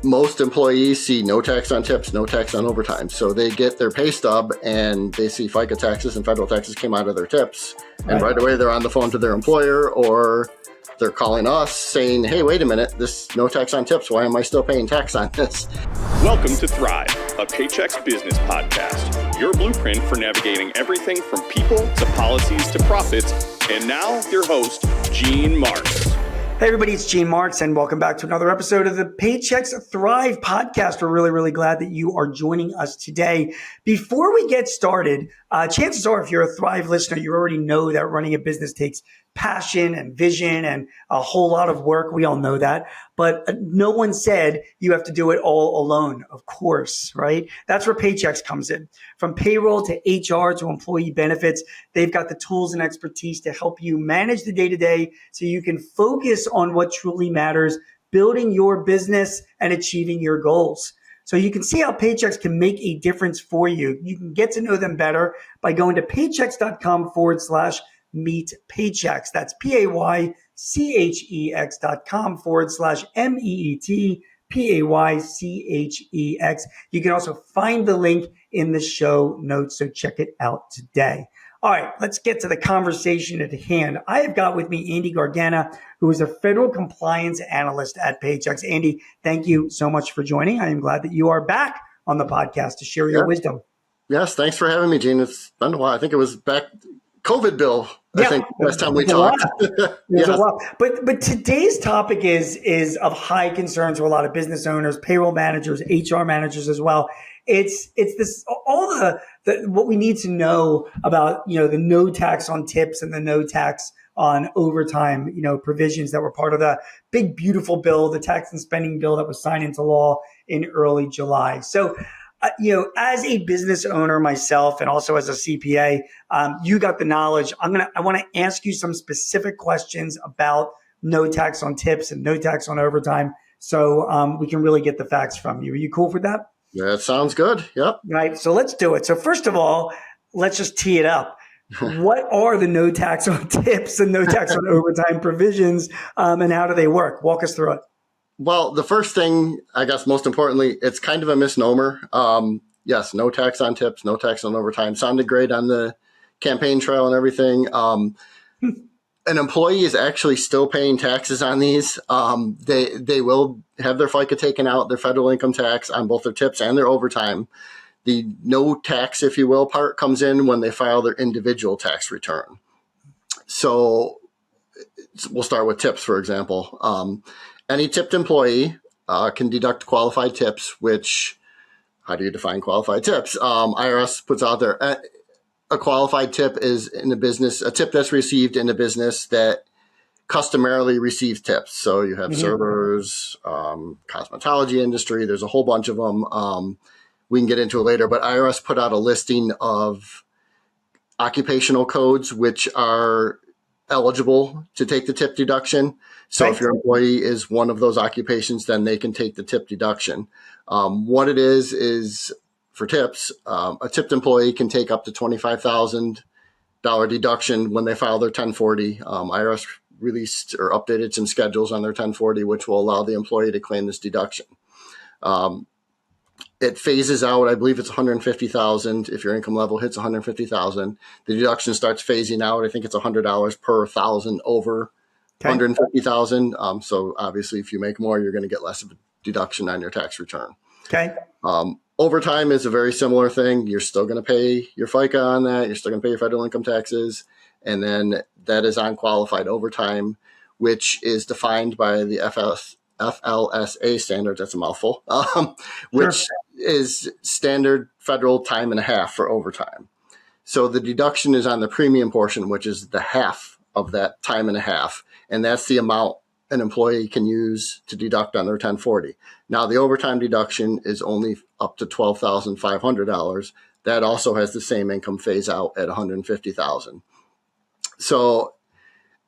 most employees see no tax on tips, no tax on overtime. So they get their pay stub and they see FICA taxes and federal taxes came out of their tips. And right away they're on the phone to their employer, or they're calling us saying, hey, wait a minute, this no tax on tips. Why am I still paying tax on this? Welcome to Thrive, a Paychex business podcast. Your blueprint for navigating everything from people to policies to profits. And now your host, Gene Marks. Hey everybody, it's Gene Marks and welcome back to another episode of the Paychex Thrive podcast. We're really glad that you are joining us today. Before we get started, chances are if you're a Thrive listener, you already know that running a business takes passion and vision and a whole lot of work. We all know that, but no one said you have to do it all alone, of course, right? That's where Paychex comes in. From payroll to HR to employee benefits, they've got the tools and expertise to help you manage the day-to-day so you can focus on what truly matters, building your business and achieving your goals. So you can see how Paychex can make a difference for you. You can get to know them better by going to paychex.com/meet Paychex. That's paychex.com/MEET Paychex. You can also find the link in the show notes, so check it out today. All right, let's get to the conversation at hand. I have got with me Andy Gargana, who is a federal compliance analyst at Paychex. Andy, thank you so much for joining. I am glad that you are back on the podcast to share your wisdom. Yes, thanks for having me, Gene. It's been a while. I think it was back COVID bill. I think last time we talked. There's a lot. But today's topic is of high concern to a lot of business owners, payroll managers, HR managers as well. It's this all the what we need to know about, the no tax on tips and the no tax on overtime, provisions that were part of the big, beautiful bill, the tax and spending bill that was signed into law in early July. So, as a business owner myself and also as a CPA, you got the knowledge. I want to ask you some specific questions about no tax on tips and no tax on overtime, so we can really get the facts from you. Are you cool for that? Yeah, that sounds good. Yep. Right. So let's do it. So first of all, let's just tee it up. What are the no tax on tips and no tax on overtime provisions, and how do they work? Walk us through it. Well, the first thing, I guess most importantly, it's kind of a misnomer. Yes, no tax on tips, no tax on overtime. Sounded great on the campaign trail and everything. An employee is actually still paying taxes on these. They will have their FICA taken out, their federal income tax on both their tips and their overtime. The no tax, if you will, part comes in when they file their individual tax return. So we'll start with tips, for example. Any tipped employee can deduct qualified tips, which, how do you define qualified tips? IRS puts out there, a qualified tip is in a business, a tip that's received in a business that customarily receives tips. So you have servers, cosmetology industry, there's a whole bunch of them. We can get into it later, but IRS put out a listing of occupational codes which are eligible to take the tip deduction. So if your employee is one of those occupations, then they can take the tip deduction. What it is for tips, a tipped employee can take up to $25,000 deduction when they file their 1040. IRS released or updated some schedules on their 1040, which will allow the employee to claim this deduction. It phases out, I believe it's $150,000. If your income level hits $150,000, the deduction starts phasing out. I think it's $100 per 1,000 over $150,000. So obviously, if you make more, you're going to get less of a deduction on your tax return. Okay. Overtime is a very similar thing. You're still going to pay your FICA on that. You're still going to pay your federal income taxes. And then that is on qualified overtime, which is defined by the FLSA standards. That's a mouthful, which is standard federal time and a half for overtime. So the deduction is on the premium portion, which is the half of that time and a half. And that's the amount an employee can use to deduct on their 1040. Now, the overtime deduction is only up to $12,500. That also has the same income phase out at $150,000. So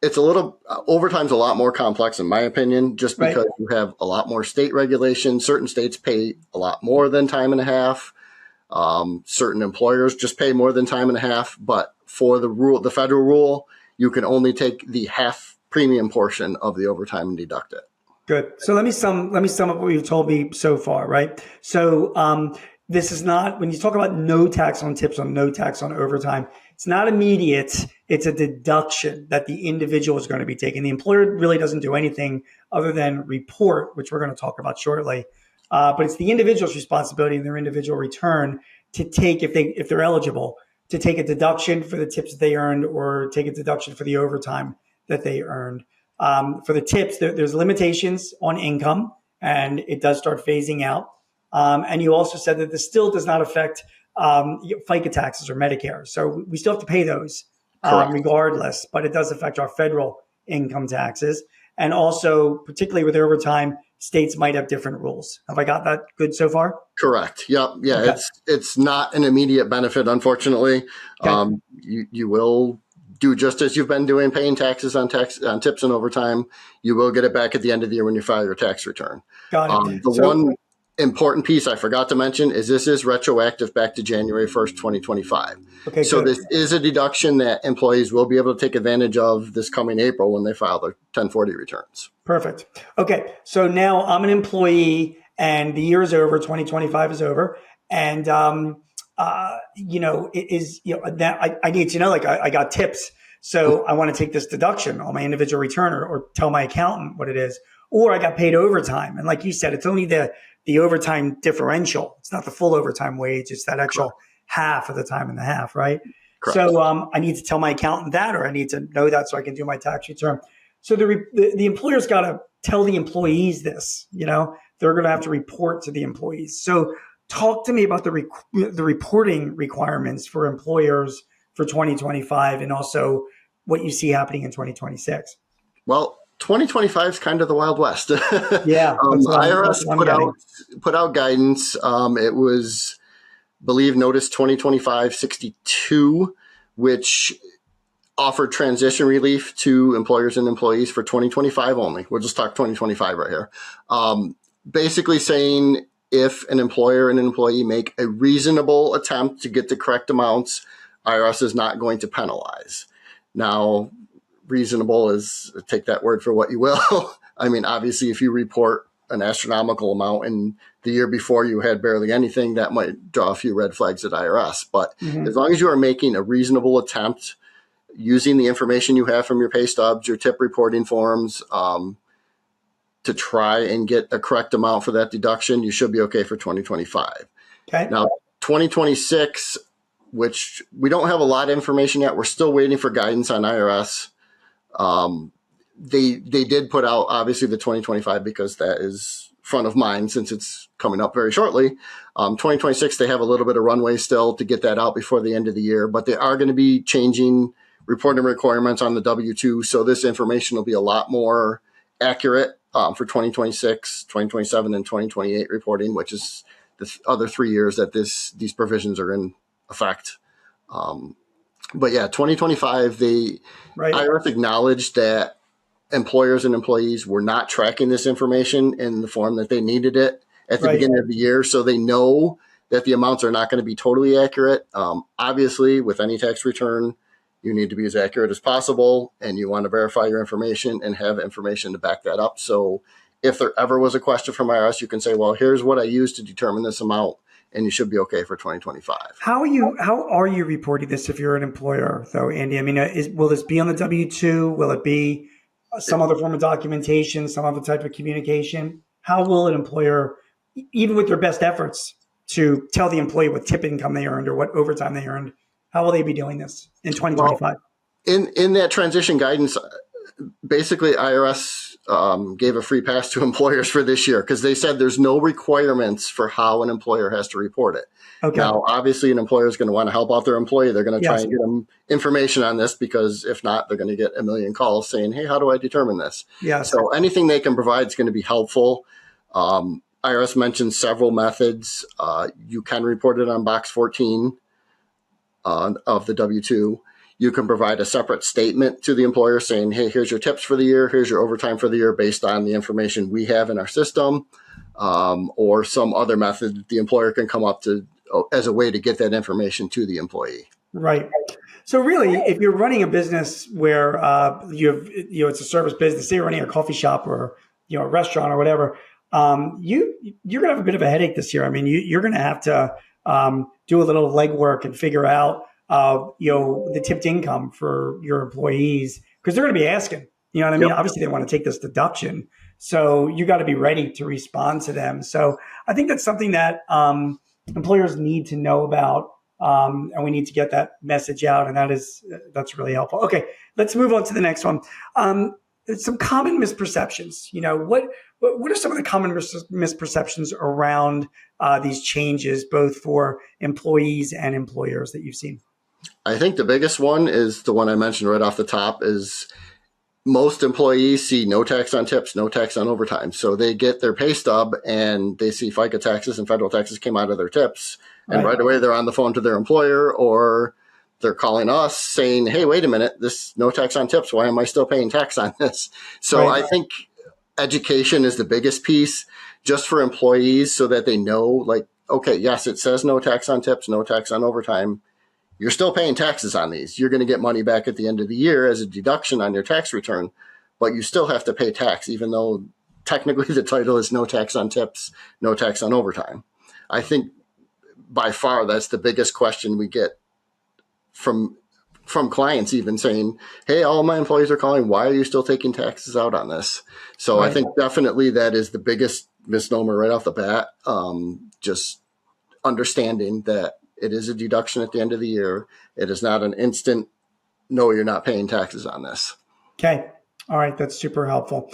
it's overtime's a lot more complex in my opinion, just because you have a lot more state regulations. Certain states pay a lot more than time and a half. Certain employers just pay more than time and a half. But for the federal rule, you can only take the half premium portion of the overtime and deduct it. Good. So let me sum up what you've told me so far, right? So this is not, when you talk about no tax on tips, on no tax on overtime, it's not immediate. It's a deduction that the individual is going to be taking. The employer really doesn't do anything other than report, which we're going to talk about shortly. But it's the individual's responsibility in their individual return to take, if they're eligible, to take a deduction for the tips that they earned or take a deduction for the overtime that they earned. For the tips, there's limitations on income, and it does start phasing out. And you also said that this still does not affect FICA taxes or Medicare. So we still have to pay those regardless, but it does affect our federal income taxes. And also, particularly with overtime, states might have different rules. Have I got that good so far? Correct. Yep. Yeah. Okay. It's not an immediate benefit, unfortunately. Okay. You will do just as you've been doing, paying taxes on tips and overtime. You will get it back at the end of the year when you file your tax return. Got it. One important piece I forgot to mention is this is retroactive back to January 1st, 2025. Okay, so good. This is a deduction that employees will be able to take advantage of this coming April when they file their 1040 returns. Perfect. Okay. So now I'm an employee and the year is over, 2025 is over. And, I need to know, like I got tips. So I want to take this deduction on my individual return or tell my accountant what it is. Or I got paid overtime. And like you said, it's only the overtime differential. It's not the full overtime wage. It's that actual half of the time and a half, right? Correct. So I need to tell my accountant that, or I need to know that so I can do my tax return. So the employer's got to tell the employees this, they're going to have to report to the employees. So talk to me about the reporting requirements for employers for 2025 and also what you see happening in 2026. Well, 2025 is kind of the Wild West. Yeah. IRS put out guidance. It was, Notice 2025-62, which offered transition relief to employers and employees for 2025 only. We'll just talk 2025 right here. Basically saying if an employer and an employee make a reasonable attempt to get the correct amounts, IRS is not going to penalize. Now, reasonable is, take that word for what you will. I mean, obviously, if you report an astronomical amount and the year before you had barely anything, that might draw a few red flags at IRS. But as long as you are making a reasonable attempt using the information you have from your pay stubs, your tip reporting forms, to try and get a correct amount for that deduction, you should be okay for 2025. Okay. Now, 2026, which we don't have a lot of information yet. We're still waiting for guidance on IRS. They did put out, obviously, the 2025 because that is front of mind since it's coming up very shortly. 2026, they have a little bit of runway still to get that out before the end of the year, but they are going to be changing reporting requirements on the W-2. So this information will be a lot more accurate for 2026, 2027, and 2028 reporting, which is the other 3 years that these provisions are in effect. But yeah, 2025, IRS acknowledged that employers and employees were not tracking this information in the form that they needed it at the beginning of the year. So they know that the amounts are not going to be totally accurate. Obviously, with any tax return, you need to be as accurate as possible, and you want to verify your information and have information to back that up. So if there ever was a question from IRS, you can say, well, here's what I used to determine this amount, and you should be okay for 2025. How are you reporting this if you're an employer, though, Andy? I mean, will this be on the W-2? Will it be some other form of documentation, some other type of communication? How will an employer, even with their best efforts to tell the employee what tip income they earned or what overtime they earned, how will they be doing this in 2025? Well, in that transition guidance, basically IRS gave a free pass to employers for this year because they said there's no requirements for how an employer has to report it. Okay. Now, obviously, an employer is going to want to help out their employee. They're going to try and get them information on this because if not, they're going to get a million calls saying, hey, how do I determine this? Yes. So anything they can provide is going to be helpful. IRS mentioned several methods. You can report it on box 14 of the W-2. You can provide a separate statement to the employer saying, hey, here's your tips for the year. Here's your overtime for the year based on the information we have in our system, or some other method the employer can come up to as a way to get that information to the employee. Right. So really, if you're running a business where it's a service business, say you're running a coffee shop or a restaurant or whatever, you're going to have a bit of a headache this year. I mean, you're going to have to do a little legwork and figure out, the tipped income for your employees, because they're going to be asking. You know what I mean? Yep. Obviously, they want to take this deduction, so you got to be ready to respond to them. So I think that's something that employers need to know about, and we need to get that message out, and that's really helpful. Okay, let's move on to the next one. Some common misperceptions. What are some of the common misperceptions around these changes, both for employees and employers, that you've seen? I think the biggest one is the one I mentioned right off the top is most employees see no tax on tips, no tax on overtime. So they get their pay stub and they see FICA taxes and federal taxes came out of their tips. And right away they're on the phone to their employer, or they're calling us saying, hey, wait a minute, this no tax on tips. Why am I still paying tax on this? So I think education is the biggest piece, just for employees, so that they know, like, okay, yes, it says no tax on tips, no tax on overtime. You're still paying taxes on these. You're going to get money back at the end of the year as a deduction on your tax return, but you still have to pay tax, even though technically the title is no tax on tips, no tax on overtime. I think by far that's the biggest question we get from clients, even saying, hey, all my employees are calling, why are you still taking taxes out on this? So I think definitely that is the biggest misnomer right off the bat. Just understanding that it is a deduction at the end of the year. It is not an instant, no, you're not paying taxes on this. Okay. All right. That's super helpful.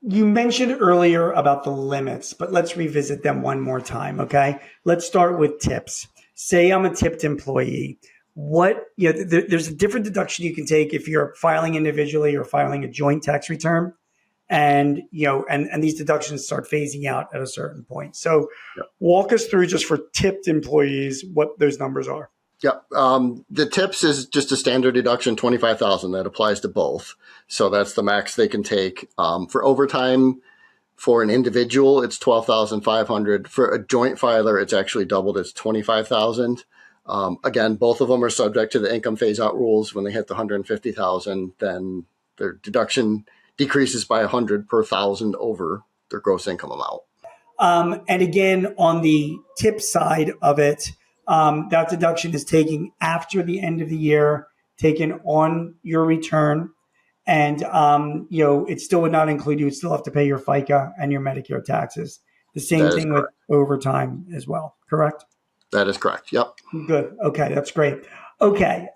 You mentioned earlier about the limits, but let's revisit them one more time. Okay. Let's start with tips. Say I'm a tipped employee. There's a different deduction you can take if you're filing individually or filing a joint tax return. And, and these deductions start phasing out at a certain point. So walk us through, just for tipped employees, what those numbers are. Yeah. The tips is just a standard deduction, $25,000. That applies to both. So that's the max they can take. For overtime, for an individual, it's $12,500. For a joint filer, it's actually doubled. It's $25,000. Again, both of them are subject to the income phase out rules. When they hit the $150,000, then their deduction decreases by $100 per thousand over their gross income amount. And again, on the tip side of it, that deduction is taken after the end of the year, taken on your return. And, it still would not include, you would still have to pay your FICA and your Medicare taxes. The same thing with overtime as well, correct? That is correct. Yep. Good. Okay. That's great. Okay.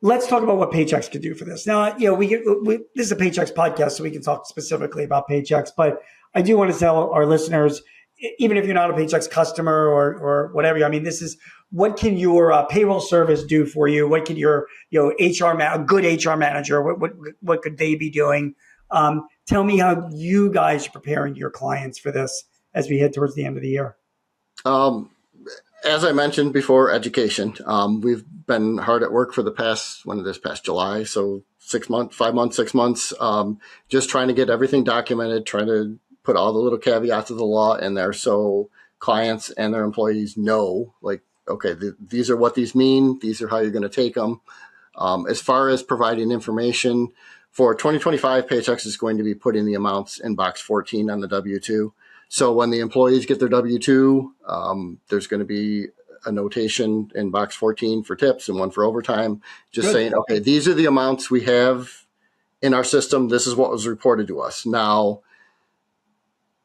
Let's talk about what Paychex could do for this. Now, this is a Paychex podcast, so we can talk specifically about Paychex, but I do want to tell our listeners, even if you're not a Paychex customer or whatever, this is, what can your payroll service do for you? What can your, a good HR manager, what could they be doing? Tell me how you guys are preparing your clients for this as we head towards the end of the year. As I mentioned before, education. We've been hard at work for the past July. So 5 months, 6 months, just trying to get everything documented, trying to put all the little caveats of the law in there so clients and their employees know, like, okay, these are what these mean. These are how you're going to take them. As far as providing information for 2025, Paychex is going to be putting the amounts in box 14 on the W-2. So when the employees get their W-2, there's going to be a notation in box 14 for tips and one for overtime, just saying, okay, these are the amounts we have in our system. This is what was reported to us. Now,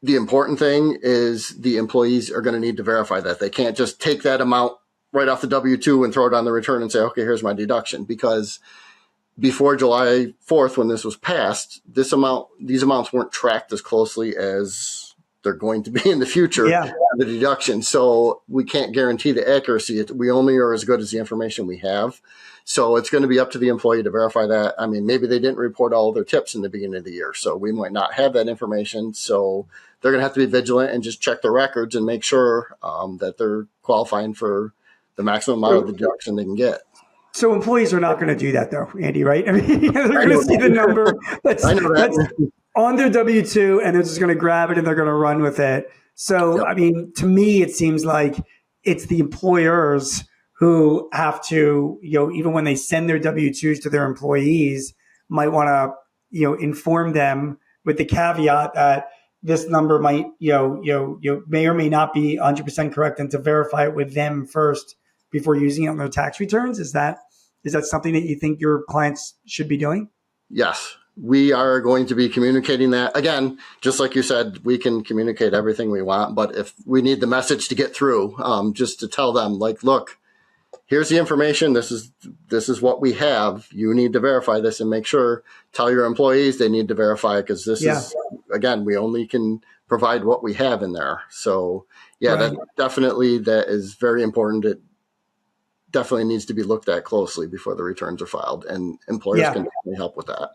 the important thing is the employees are going to need to verify that. They can't just take that amount right off the W-2 and throw it on the return and say, okay, here's my deduction. Because before July 4th, when this was passed, these amounts weren't tracked as closely as they're going to be in the future, the deduction. So we can't guarantee the accuracy. We only are as good as the information we have. So it's going to be up to the employee to verify that. Maybe they didn't report all of their tips in the beginning of the year, so we might not have that information. So they're going to have to be vigilant and just check their records and make sure that they're qualifying for the maximum amount of the deduction they can get. So employees are not going to do that, though, Andy, right? They're going to see the number. That's on their W-2, and they're just going to grab it and they're going to run with it. So, to me, it seems like it's the employers who have to, even when they send their W-2s to their employees, might want to, inform them with the caveat that this number might, may or may not be 100% correct, and to verify it with them first before using it on their tax returns. Is that something that you think your clients should be doing? Yes, we are going to be communicating that. Again, just like you said, we can communicate everything we want, but if we need the message to get through, just to tell them, like, look, here's the information. This is what we have. You need to verify this and make sure. Tell your employees they need to verify, because this is, again, we only can provide what we have in there. So that is very important. It definitely needs to be looked at closely before the returns are filed, and employers can definitely help with that.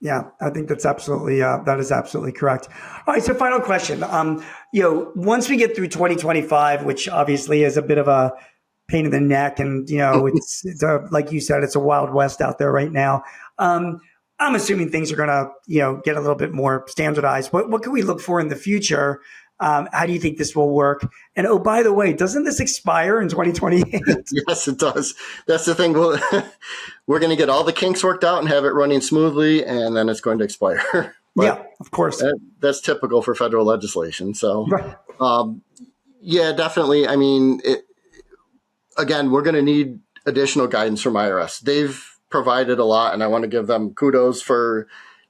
Yeah, I think that's absolutely that is absolutely correct. All right, so final question. Once we get through 2025, which obviously is a bit of a pain in the neck, and it's like you said, it's a wild west out there right now. I'm assuming things are going to get a little bit more standardized. What can we look for in the future? How do you think this will work? And oh, by the way, doesn't this expire in 2028? Yes, it does. That's the thing. We're going to get all the kinks worked out and have it running smoothly, and then it's going to expire. Yeah, of course. That's typical for federal legislation. So, definitely. I mean, again, we're going to need additional guidance from IRS. They've provided a lot, and I want to give them kudos for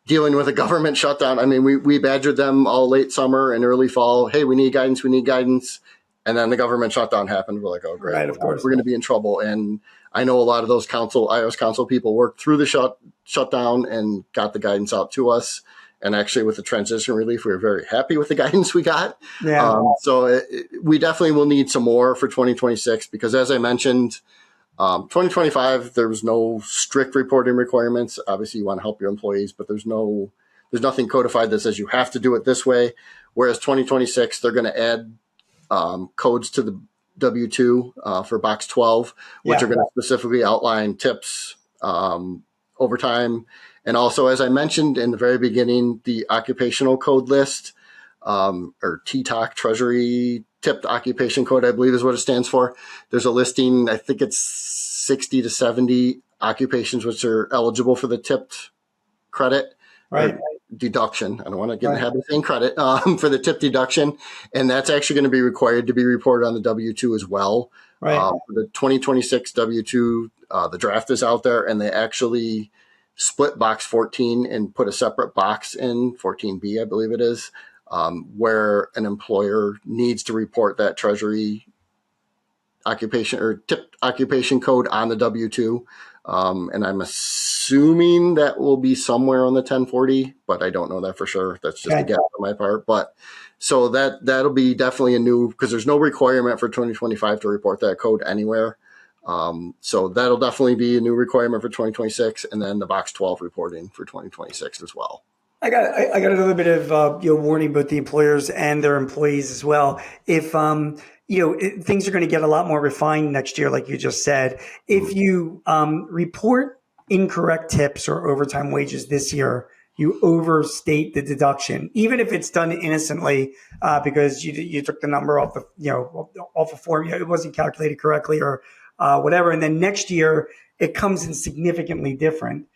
dealing with a government shutdown. I mean, we badgered them all late summer and early fall. Hey, we need guidance. And then the government shutdown happened. We're like, oh, great. Right, of course. We're going to be in trouble. And I know a lot of those IRS council people worked through the shutdown and got the guidance out to us. And actually, with the transition relief, we were very happy with the guidance we got. Yeah. We definitely will need some more for 2026, because as I mentioned, 2025, there was no strict reporting requirements. Obviously, you want to help your employees, but there's nothing codified that says you have to do it this way. Whereas 2026, they're going to add codes to the W-2 for Box 12, which are going to specifically outline tips, overtime, and also, as I mentioned in the very beginning, the occupational code list, or TTOC, Treasury Tipped Occupation Code, I believe is what it stands for. There's a listing, I think it's 60 to 70 occupations which are eligible for the tipped credit. Right. Deduction. I don't want to get in the habit of saying credit for the tip deduction. And that's actually going to be required to be reported on the W-2 as well. Right. For the 2026 W-2, the draft is out there, and they actually split box 14 and put a separate box in 14B, I believe it is, where an employer needs to report that Treasury occupation or tipped occupation code on the W-2. And I'm assuming that will be somewhere on the 1040, but I don't know that for sure. That's just a guess on my part. But so that'll be definitely a new, because there's no requirement for 2025 to report that code anywhere. So that'll definitely be a new requirement for 2026, and then the Box 12 reporting for 2026 as well. I got a little bit of warning both the employers and their employees as well. If things are going to get a lot more refined next year, like you just said. If you report incorrect tips or overtime wages this year, you overstate the deduction, even if it's done innocently, because you took the number off a form, it wasn't calculated correctly or whatever. And then next year it comes in significantly different.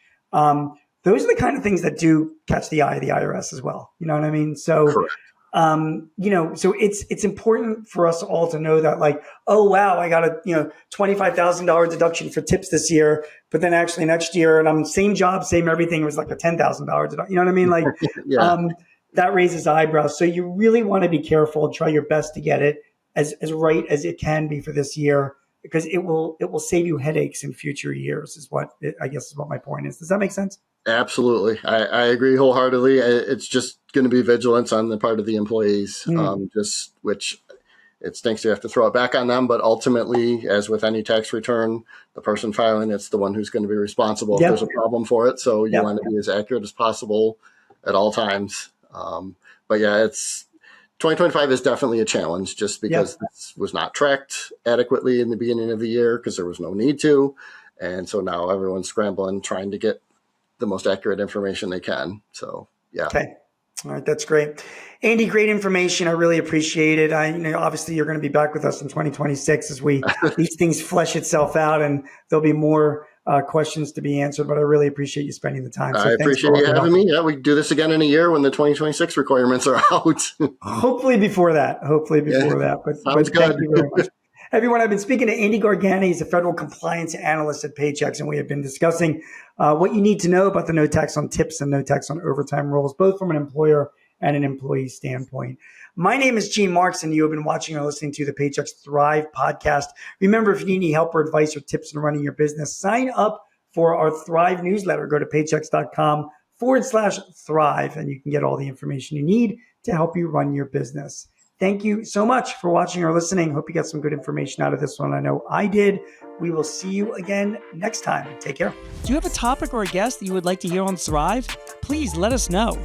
Those are the kind of things that do catch the eye of the IRS as well. You know what I mean? So, Correct. So it's important for us all to know that, like, oh, wow, I got a, $25,000 deduction for tips this year, but then actually next year, and I'm same job, same everything, it was like a $10,000 deduction. You know what I mean? Like, that raises eyebrows. So you really want to be careful and try your best to get it as right as it can be for this year, because it will save you headaches in future years is what my point is. Does that make sense? Absolutely. I agree wholeheartedly. It's just going to be vigilance on the part of the employees, which it stinks to have to throw it back on them. But ultimately, as with any tax return, the person filing, it's the one who's going to be responsible if there's a problem for it. So you want to be as accurate as possible at all times. But yeah, 2025 is definitely a challenge just because this was not tracked adequately in the beginning of the year because there was no need to. And so now everyone's scrambling, trying to get the most accurate information they can. So, yeah. Okay. All right. That's great. Andy, great information. I really appreciate it. Obviously you're going to be back with us in 2026 as these things flesh itself out, and there'll be more questions to be answered, but I really appreciate you spending the time. So I appreciate you having me. Yeah, we can do this again in a year when the 2026 requirements are out. Hopefully before that. But Sounds thank good. you very much. Everyone, I've been speaking to Andy Gargani. He's a federal compliance analyst at Paychex, and we have been discussing what you need to know about the no tax on tips and no tax on overtime rules, both from an employer and an employee standpoint. My name is Gene Marks, and you have been watching or listening to the Paychex Thrive podcast. Remember, if you need any help or advice or tips in running your business, sign up for our Thrive newsletter. Go to paychex.com/thrive, and you can get all the information you need to help you run your business. Thank you so much for watching or listening. Hope you got some good information out of this one. I know I did. We will see you again next time. Take care. Do you have a topic or a guest that you would like to hear on Thrive? Please let us know.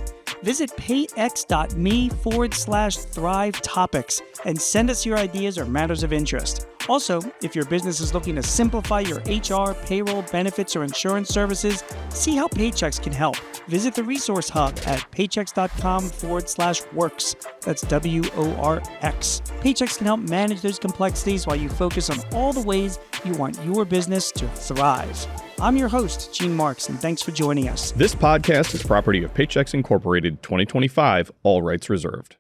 Visit payx.me/Thrive topics and send us your ideas or matters of interest. Also, if your business is looking to simplify your HR, payroll, benefits, or insurance services, see how Paychex can help. Visit the resource hub at paychex.com/works. That's WORX. Paychex can help manage those complexities while you focus on all the ways you want your business to thrive. I'm your host, Gene Marks, and thanks for joining us. This podcast is property of Paychex Incorporated 2025, all rights reserved.